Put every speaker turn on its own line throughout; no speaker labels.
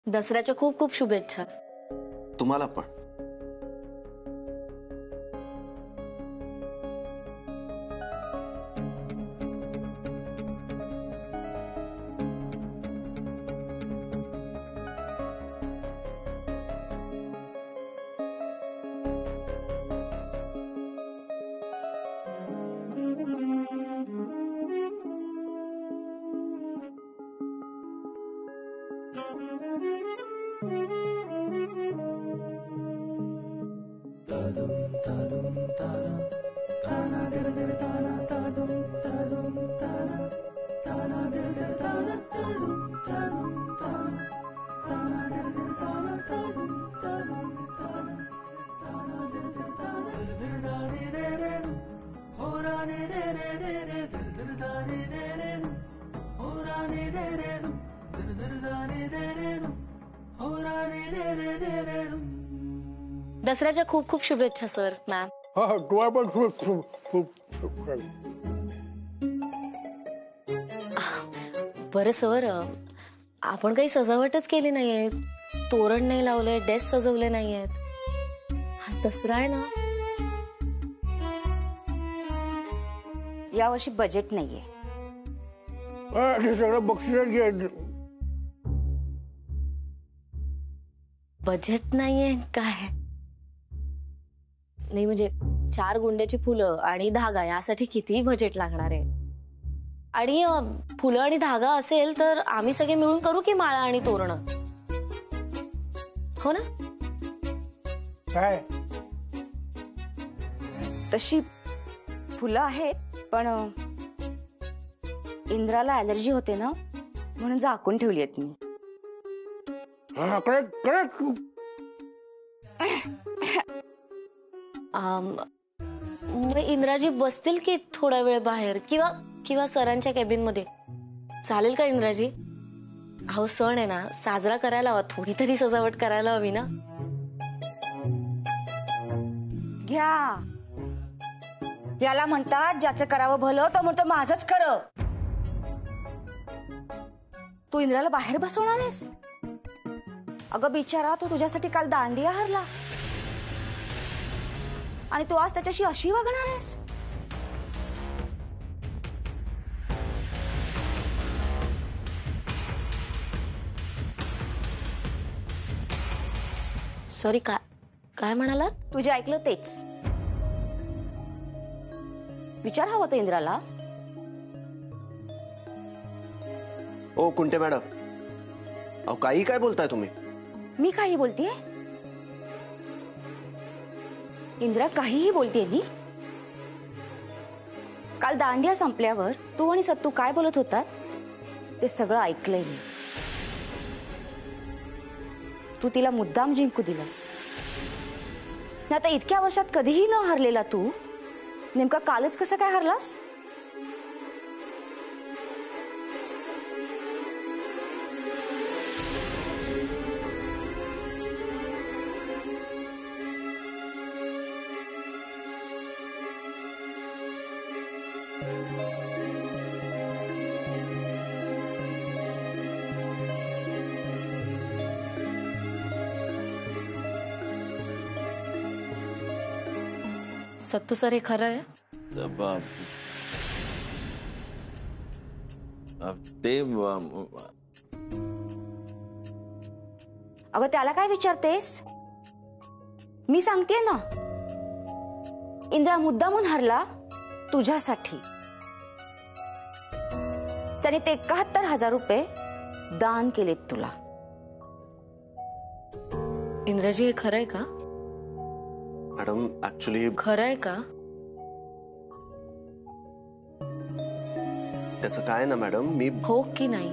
दसऱ्याच्या खूप खूप शुभेच्छा.
तुम्हाला पण.
दसऱ्याच्या खूप खूप शुभेच्छा सर मॅम.
हा तुम्हाला पण खूप खूप खूप.
बरं सर, आपण काही सजावटच केली नाहीये, तोरण नाही लावलंय, डेस्क सजवले नाहीयेत. आज दसरा आहे ना.
यावर्षी बजेट नाहीये.
हे सगळं बक्षीस घे.
बजेट नाहीये काय? नाही म्हणजे 4 गुंड्याची फुलं आणि धागा यासाठी किती बजेट लागणार आहे? आणि फुलं आणि धागा असेल तर आम्ही सगळे मिळून करू की माळा आणि तोरण, हो ना?
काय
तशी फुलं आहेत पण इंद्राला ॲलर्जी होते ना, म्हणून झाकून ठेवली आहेत मी.
हा करेक्ट करेक्ट.
मग इंद्राजी बसतील की थोडा वेळ बाहेर किंवा सरांच्या कॅबिन मध्ये? चालेल का इंद्राजी? अहो सण आहे ना, साजरा करायला हवा, थोडी तरी सजावट करायला हवी ना.
घ्या. याला म्हणतात ज्याचं करावं भलं तो म्हणतो माझंच खरं. तू इंद्राला बाहेर बसवणार आहेस? अगं बिचारा, तो तुझ्यासाठी काल दांडिया हरला आणि तू आज त्याच्याशी अशी वागणार आहेस?
सॉरी, काय म्हणालात?
तुझे ऐकलं तेच. विचार हवं होतं इंद्राला.
ओ कुंटे मॅडम, अहो काही काय बोलताय तुम्ही?
मी काही बोलतेय? इंद्रा काहीही बोलतेय मी? काल दांडिया संपल्यावर तू आणि सत्तू काय बोलत होतात ते सगळं ऐकलंय मी. तू तिला मुद्दाम जिंकू दिलंस. आता इतक्या वर्षात कधीही न हरलेला तू नेमका कालच कसं काय हरलास?
सत्तू सर, हे खरं आहे?
अगं त्याला काय विचारतेस? मी सांगतेय ना, इंद्रा मुद्दामून हरला तुझ्यासाठी. त्याने ते 71,000 रुपये दान केलेत तुला.
इंद्राजी, हे खरं आहे का?
मॅडम ऍक्च्युली
खरं आहे का?
त्याचं काय ना मॅडम, मी
हो की नाही?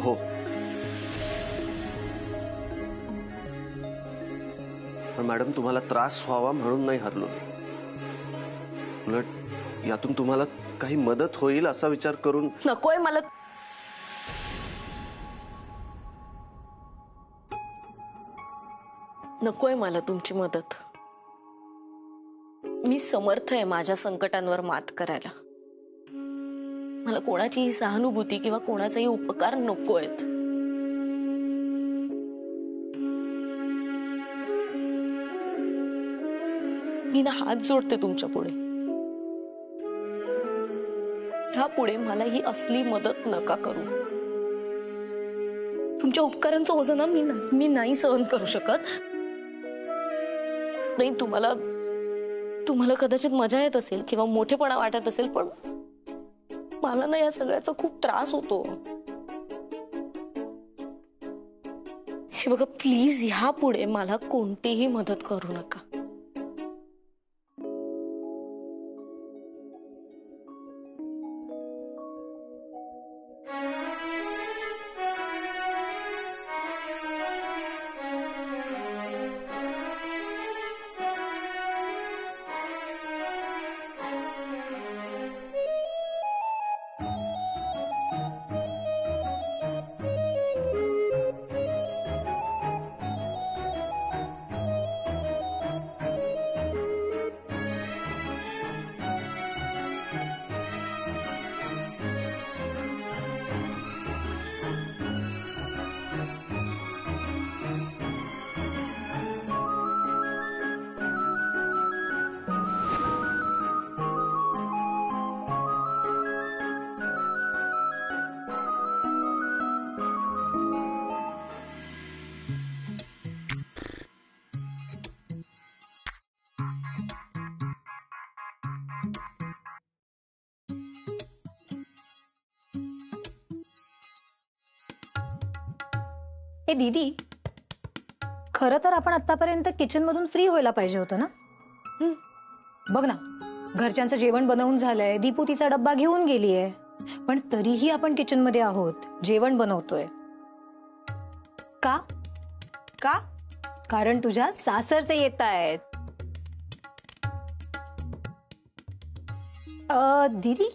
हो. पण मॅडम तुम्हाला त्रास व्हावा म्हणून नाही हरलो मी. उलट यातून तुम्हाला काही मदत होईल असा विचार करून.
नकोय मला. नकोय मला तुमची मदत. मी समर्थ आहे माझ्या संकटांवर मात करायला. मला कोणाचीही सहानुभूती किंवा कोणाचाही उपकार नकोयत. मी ना हात जोडते तुमच्या पुढे. ह्यापुढे मला ही असली मदत नका करू. तुमच्या उपकारांचं ओझं ना मी नाही सहन करू शकत. नाही, तुम्हाला कदाचित मजा येत असेल किंवा मोठेपणा वाटत असेल, पण मला ना या सगळ्याचा खूप त्रास होतो. हे बघा, प्लीज ह्यापुढे मला कोणतीही मदत करू नका.
ए दीदी, खरं तर आपण आतापर्यंत किचन मधून फ्री व्हायला पाहिजे होतं ना. बघ ना, घरच्यांचं जेवण बनवून झालंय, दीपू तिचा डब्बा घेऊन गेलीये, पण तरीही आपण किचन मध्ये आहोत, जेवण बनवतोय. का? कारण तुझ्या सासरचे येत आहेत. दीदी,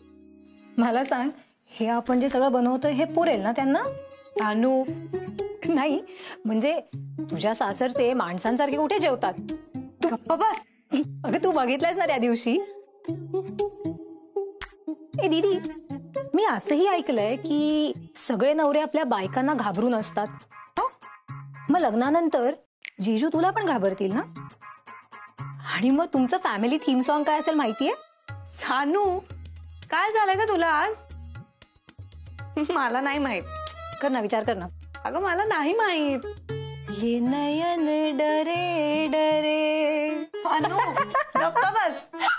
मला सांग, हे आपण जे सगळं बनवतोय हे पुरेल ना त्यांना?
तानू,
नाही म्हणजे तुझ्या सासरचे माणसांसारखे कुठे जेवतात?
गप्पा बस.
अगं, तू बघितलंयस ना त्या दिवशी. ए दीदी, मी असंही ऐकलंय की सगळे नवरे आपल्या बायकांना घाबरून असतात. मग लग्नानंतर जीजू तुला पण घाबरतील ना? आणि मग तुमचं फॅमिली थीम सॉन्ग काय असेल माहितीये?
तानू, काय झालंय का तुला आज? मला नाही माहित.
कर ना, विचार कर ना.
अगं, मला नाही माहित.
ये नयन डरे डरे.
गप्पा बस.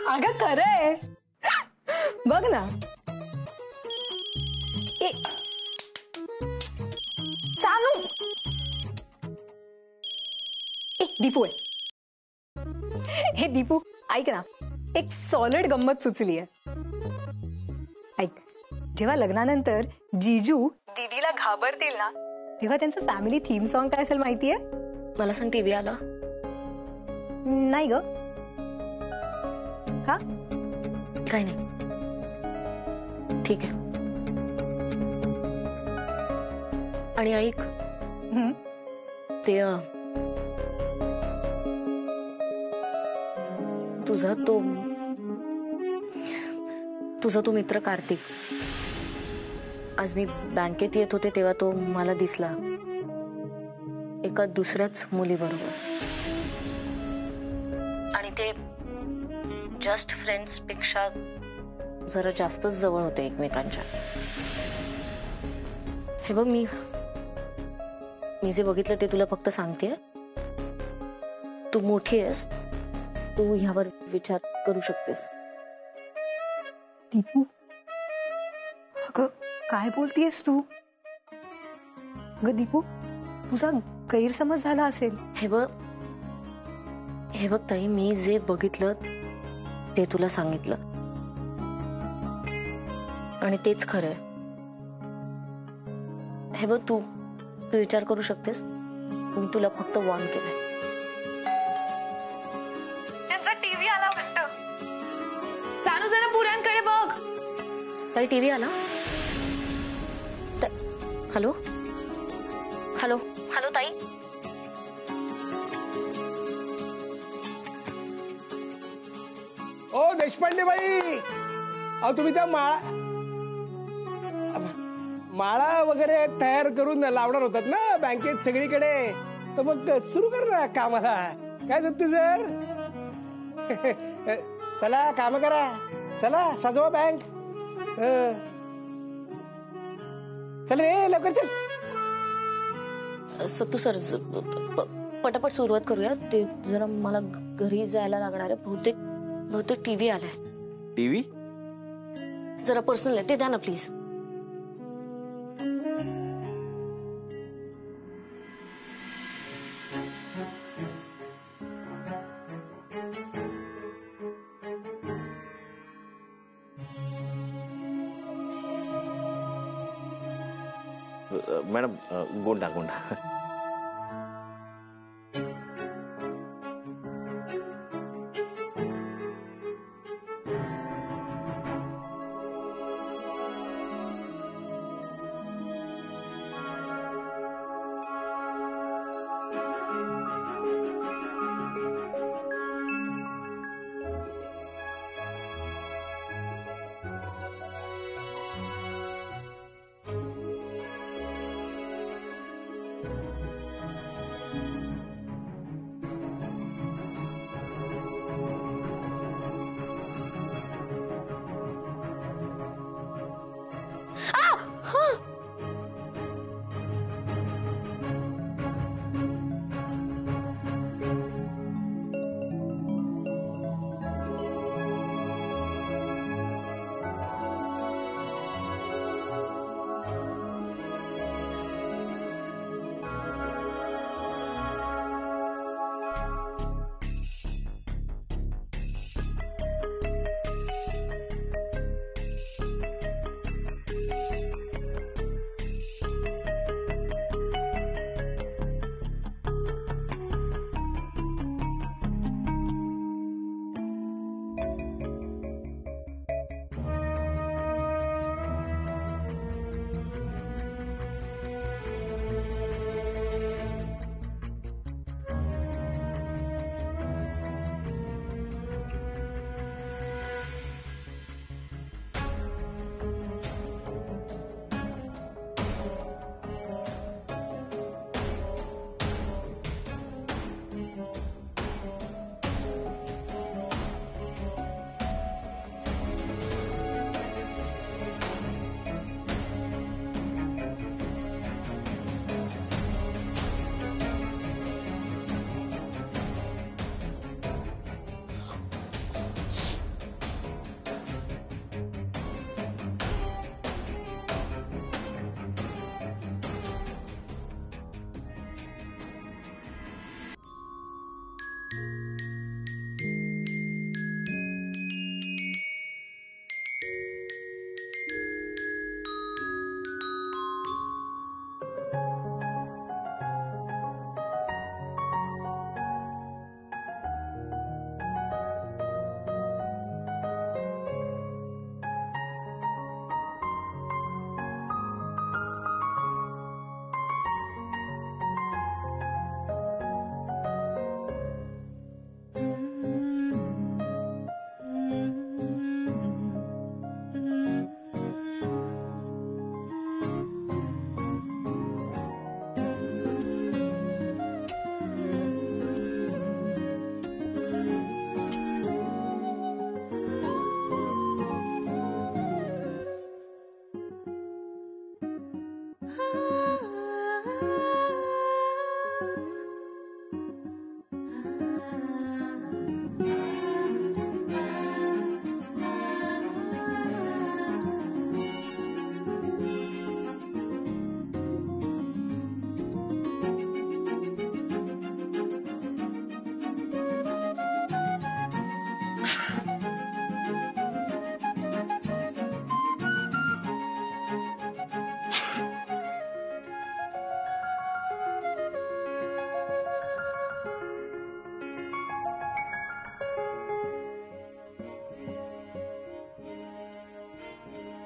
अगं खरंय, बघ ना. चालू. दीपू आहे. हे दीपू, ऐक ना, एक सॉलिड गंमत सुचली आहे. ऐक, जेव्हा लग्नानंतर जीजू दीदीला घाबरतील ना, तेव्हा त्यांचं फॅमिली थीम सॉन्ग काय असेल माहितीये?
मला सांग, टीव्ही आला?
नाही ग. का?
काही नाही, ठीक आहे. आणि ऐक, ते तुझा तो मित्र कार्तिक, आज मी बँकेत येत होते तेव्हा तो मला दिसला एका दुसऱ्याच मुलीबरोबर. आणि ते जस्ट फ्रेंड्स पेक्षा जरा जास्तच जवळ होते एकमेकांच्या. हे बघ, मी जे बघितलं ते तुला फक्त सांगतेय. तू मोठी आहेस, तू ह्यावर विचार करू शकतेस.
दीपू, अगं काय बोलतीयस तू? अगं दीपू, तुझा गैरसमज झाला असेल.
हे बघ ताई, मी जे बघितलं ते तुला सांगितलं आणि तेच खरंय. हे बघ, तू विचार करू शकतेस. मी तुला फक्त वॉर्न केलंय.
त्यांचा टीव्ही आला वाटतं. तानू, जरा पुऱ्यांकडे बघ.
ताई, टीव्ही आला? हॅलो हॅलो हॅलो ताई.
ओ देशपांडे बाई, अहो तुम्ही त्या माळा माळा वगैरे तयार करून लावणार होतात ना बँकेत सगळीकडे, तर मग सुरू कर ना कामाला. काय सत्तू सर? चला काम करा, चला सजवा बँक. चल रे लवकर चल.
सत्तू सर पटापट सुरुवात करूया. ते जरा मला घरी जायला लागणार आहे. बहुतेक टीव्ही आलाय.
टीव्ही?
जरा पर्सनल आहे, ते द्या ना प्लीज.
मॅडम गोंडा गोंडा.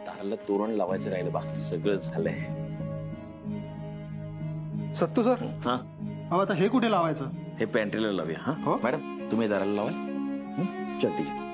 दाराला तोरण लावायचं राहिलं, बाकी सगळं झालंय.
सत्तू सर,
हा
अहो आता हे कुठे लावायचं?
हे पॅन्ट्रीला लावूया. हा
हो?
मॅडम तुम्ही दाराला लावाल. चल ठीक आहे.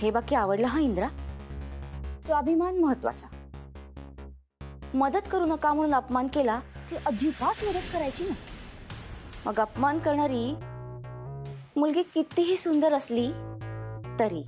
हे वाक्य आवडलं हा इंद्रा. स्वाभिमान महत्वाचा. मदत करू नका म्हणून अपमान केला की अजिबात मदत करायची ना. मग अपमान करणारी मुलगी कितीही सुंदर असली तरी.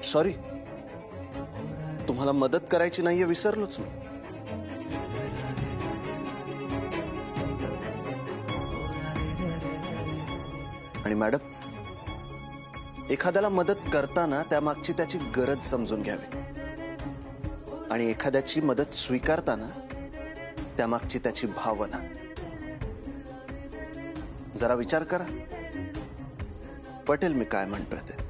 सॉरी, तुम्हाला मदत करायची नाहीये विसरलोच मी. आणि मॅडम, एखाद्याला मदत करताना त्यामागची त्याची गरज समजून घ्यावी आणि एखाद्याची मदत स्वीकारताना त्यामागची त्याची भावना. जरा विचार करा, पटेल मी काय म्हणतोय ते.